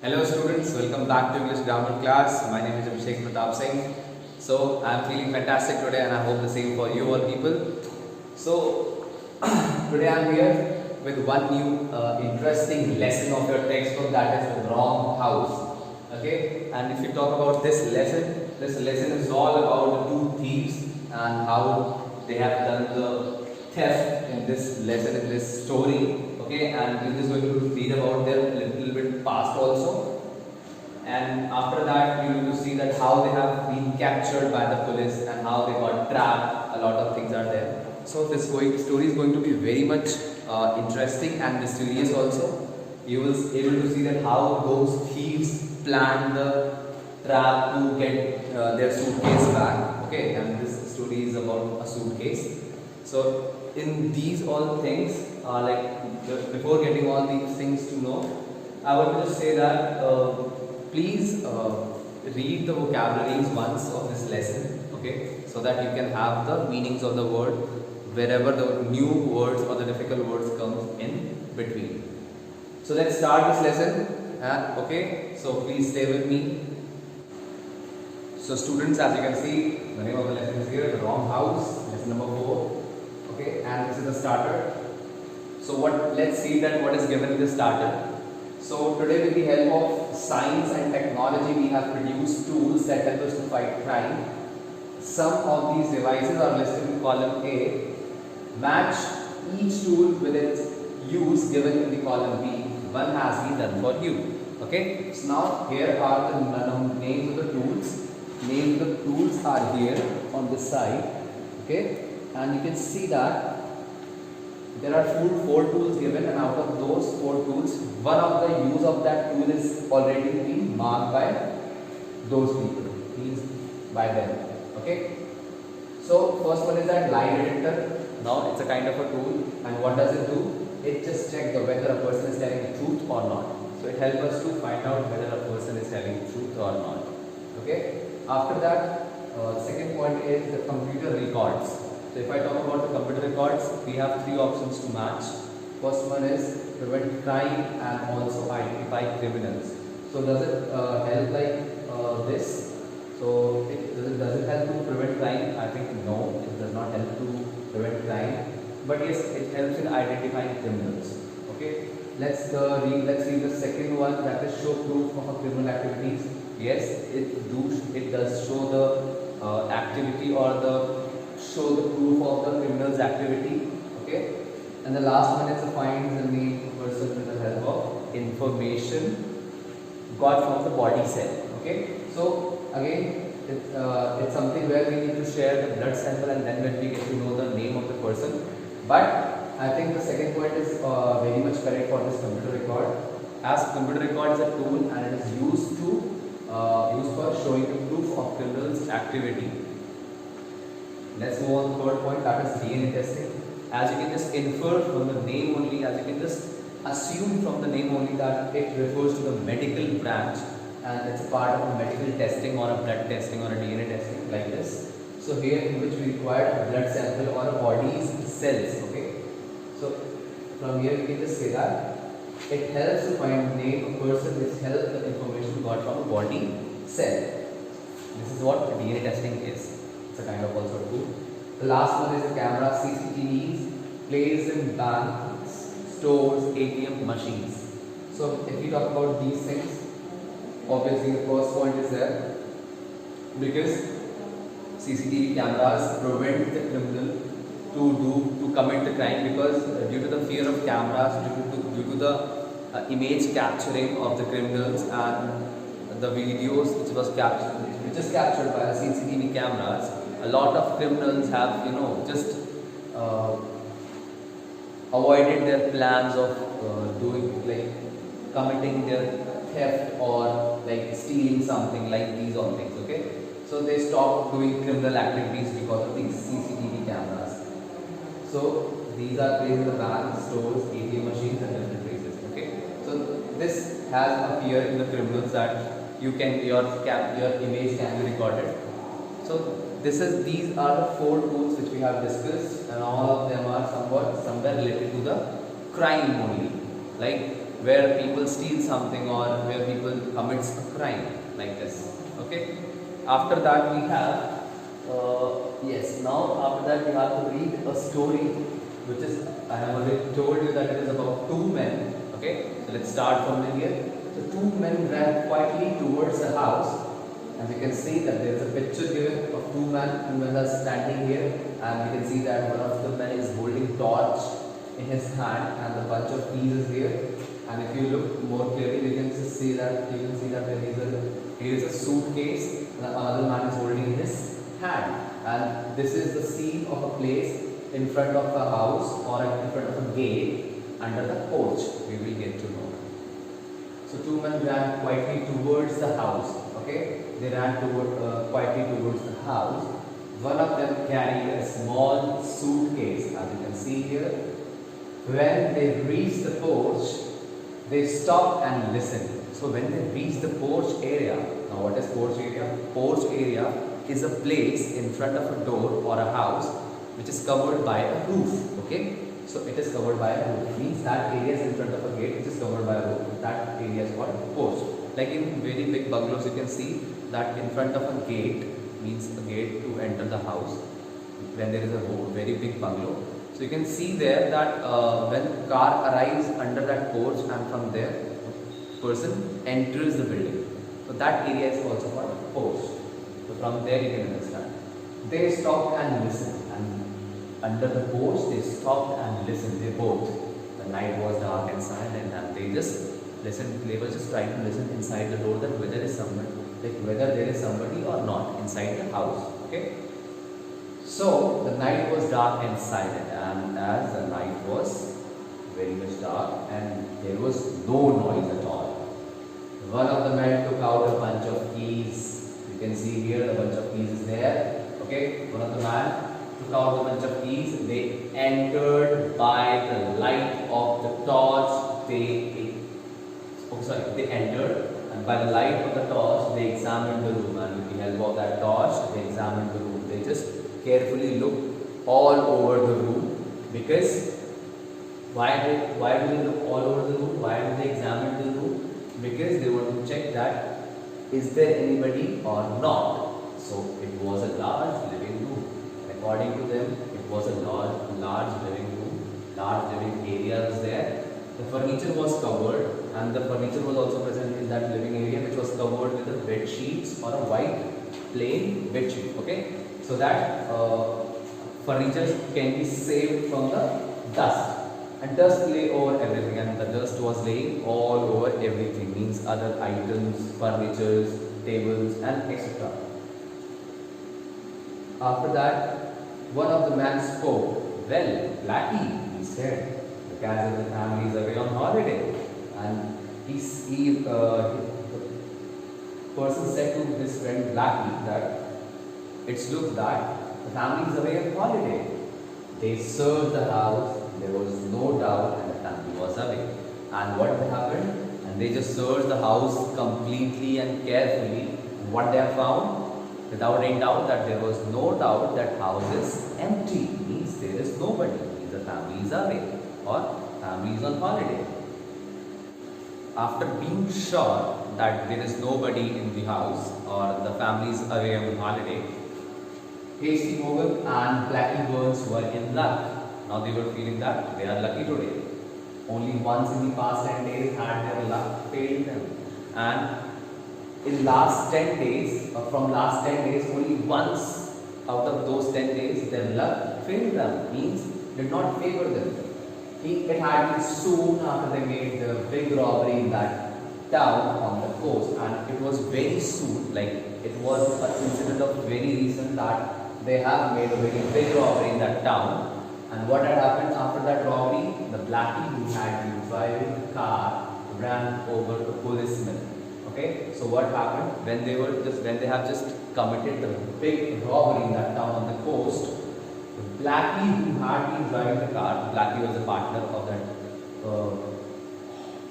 Hello students, welcome back to English grammar class. My name is Abhishek Pratap Singh. So I am feeling fantastic today and I hope the same for you all people. So today I am here with one new interesting lesson of your textbook, that is the wrong house. Okay, and if you talk about this lesson is all about the two thieves and how they have done the theft in this lesson, in this story. Okay, and we're just going to read about their little bit past also, and after that you will see that how they have been captured by the police and how they got trapped. A lot of things are there. So this story is going to be very much interesting and mysterious also. You will able to see that how those thieves planned the trap to get their suitcase back. Okay, and this story is about a suitcase. So in these all things, before getting all these things to know, I want to just say that please read the vocabularies once of this lesson, okay, so that you can have the meanings of the word wherever the new words or the difficult words comes in between. So let's start this lesson, okay, so please stay with me. So students, as you can see, the name of the lesson is here, the wrong house, lesson number 4. Okay, and this is the starter. So let's see that what is given in the starter. So today with the help of science and technology, we have produced tools that help us to fight crime. Some of these devices are listed in column A. Match each tool with its use given in the column B. One has been done for you. Okay, so now here are the names of the tools. Names of the tools are here on this side. Okay, and you can see that there are four tools given, and out of those 4 tools, one of the use of that tool is already been marked by those people, means by them. Okay, so first one is that lie detector. Now it's a kind of a tool, and what does it do? It just checks whether a person is telling the truth or not. So it helps us to find out whether a person is telling the truth or not. Okay, after that, second point is the computer records. So if I talk about the computer records, we have 3 options to match. First one is prevent crime and also identify criminals. So does it help like this? So does it help to prevent crime? I think no, it does not help to prevent crime. But yes, it helps in identifying criminals. Okay, let's read the second one, that is show proof of a criminal activities. Yes, it does show the activity or show the proof of the criminal's activity. Okay, and the last one is to find the name of person with the help of information got from the body cell. Okay, so again it's something where we need to share the blood sample and then when we get to know the name of the person. But I think the second point is very much correct for this computer record, as computer record is a tool and it is used for showing the proof of criminal's activity. Let's move on to the third point, that is DNA testing. As you can just infer from the name only, as you can just assume from the name only that it refers to the medical branch and it's a part of a medical testing or a blood testing or a DNA testing like this. So here in which we require a blood sample or a body's cells. Okay, so from here we can just say that it helps to find the name of person which helps the information got from a body cell. This is what DNA testing is. It's a kind of also tool. The last one is the camera, CCTVs placed in banks, stores, ATM machines. So if we talk about these things, obviously the first point is there, because CCTV cameras prevent the criminal to commit the crime, because due to the fear of cameras, due to the image capturing of the criminals and the videos which is captured by the CCTV cameras, a lot of criminals have just avoided their plans of committing their theft or like stealing something like these all things. Okay, so they stopped doing criminal activities because of these CCTV cameras. So these are placed in the banks, stores, ATM machines and different places. Okay, so this has appeared in the criminals that your image can be recorded. So these are the 4 tools which we have discussed, and all of them are somewhere related to the crime only, like where people steal something or where people commits a crime like this. Okay. After that we have yes. Now after that we have to read a story, which is, I have already told you that it is about two men. Okay. So let's start from here. So two men ran quietly towards the house. And you can see that there is a picture given of two men are standing here, and you can see that one of the men is holding torch in his hand, and a bunch of keys is here. And if you look more clearly, you can see that here is a suitcase, and another man is holding in his hand. And this is the scene of a place in front of a house or in front of a gate under the porch. We will get to know. So two men ran quietly towards the house. Okay, they ran quietly towards the house. One of them carried a small suitcase, as you can see here. When they reached the porch, they stopped and listened. So when they reached the porch area, now what is porch area? Porch area is a place in front of a door or a house which is covered by a roof. Okay, so it is covered by a roof. It means that area is in front of a gate which is covered by a roof. That area is called porch. Like in very big bungalows, you can see that in front of a gate means a gate to enter the house. When there is a very big bungalow, so you can see there that when car arrives under that porch, and from there person enters the building. So that area is also called porch. So from there you can understand. They stopped and listened, and under the porch they stopped and listened. They both. The night was dark and silent, and they just listened. They were just trying to listen inside the door that whether there is somebody or not inside the house. Okay. So the night was dark and silent, and as the night was very much dark and there was no noise at all, one of the men took out a bunch of keys. You can see here the bunch of keys is there. Okay, one of the man took out a bunch of keys. They entered by the light of the torch. They entered, and by the light of the torch they examined the room, and with the help of that torch they examined the room. They just carefully looked all over the room, because why do they look all over the room? Why do they examine the room? Because they want to check that is there anybody or not. So it was a large living room. According to them, it was a large living room. Large living area was there. The furniture was covered, and the furniture was also present in that living area, which was covered with a bed sheets or a white plain bed sheet. Okay, so that furniture can be saved from the dust, and dust lay over everything, and the dust was laying all over everything, means other items, furnitures, tables, and etc. After that, one of the men spoke. Well, Blackie, he said, the family is away on holiday, and the person said to his friend Blackie that it's looked that the family is away on holiday. They searched the house. There was no doubt that the family was away. And what happened? And they just searched the house completely and carefully. And what they have found? Without any doubt, that there was no doubt that house is empty. Means there is nobody. Means the family is away or family is on holiday. After being sure that there is nobody in the house or the family is away on holiday, Hasty Morgan and Blackie Burns were in luck. Now they were feeling that they are lucky today. Only once in the past 10 days had their luck failed them. And in last 10 days, from last 10 days, only once out of those 10 days, their luck failed them. Means did not favor them. It had been soon after they made the big robbery in that town on the coast, and it was very soon, like it was an incident of very recent that they have made a very big robbery in that town. And what had happened after that robbery? The Blackie who had been driving the car ran over a policeman. Okay, so what happened when they have just committed the big robbery in that town on the coast? The Blackie who had been driving the car, Blackie was a partner of that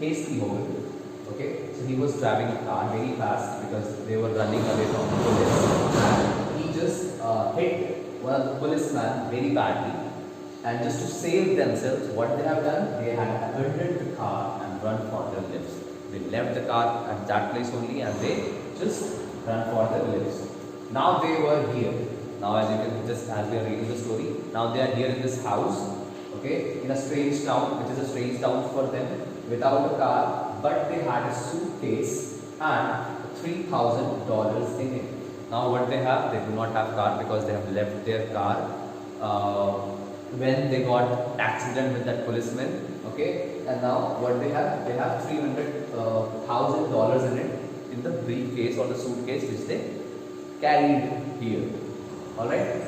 Hasty Morgan. Okay, so he was driving a car very fast because they were running away from the police, and he just hit one of the policemen very badly. And just to save themselves, what they have done, they had abandoned the car and run for their lives. They left the car at that place only and they just ran for their lives. Now they were here. Now as you can just as we are reading the story, now they are here in this house, okay, in a strange town, which is a strange town for them, without a car, but they had a suitcase and $3,000 in it. Now what they have, they do not have car because they have left their car when they got accident with that policeman, okay, and now what they have $300,000 in it, in the briefcase or the suitcase which they carried here. Alright,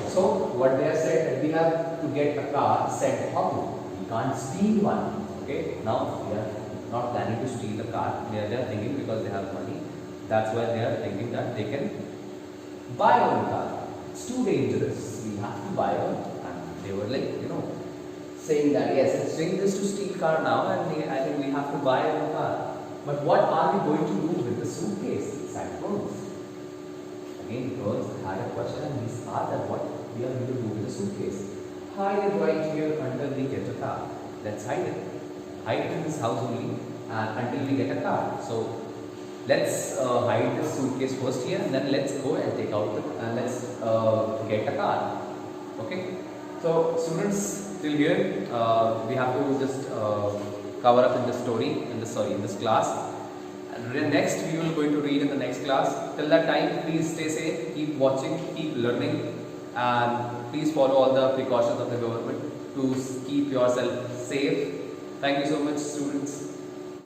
so what they have said that we have to get a car, said how? We can't steal one. Okay, now they are not planning to steal the car. They are thinking because they have money. That's why they are thinking that they can buy one car. It's too dangerous. We have to buy one. And they were like, saying that yes, it's dangerous to steal car now, and I think we have to buy one car. But what are we going to do with the suitcase? Sad words. Again, girls had a question and we asked that what we are going to do with the suitcase. Hide it right here until we get a car. Let's hide it. Hide it in this house only until we get a car. So let's hide the suitcase first here and then let's go and take out and let's get a car. Okay. So students, till here we have to just cover up in this story in this class. And next we will going to read in the next class. Till that time, please stay safe, keep watching, keep learning, and please follow all the precautions of the government to keep yourself safe. Thank you so much, students.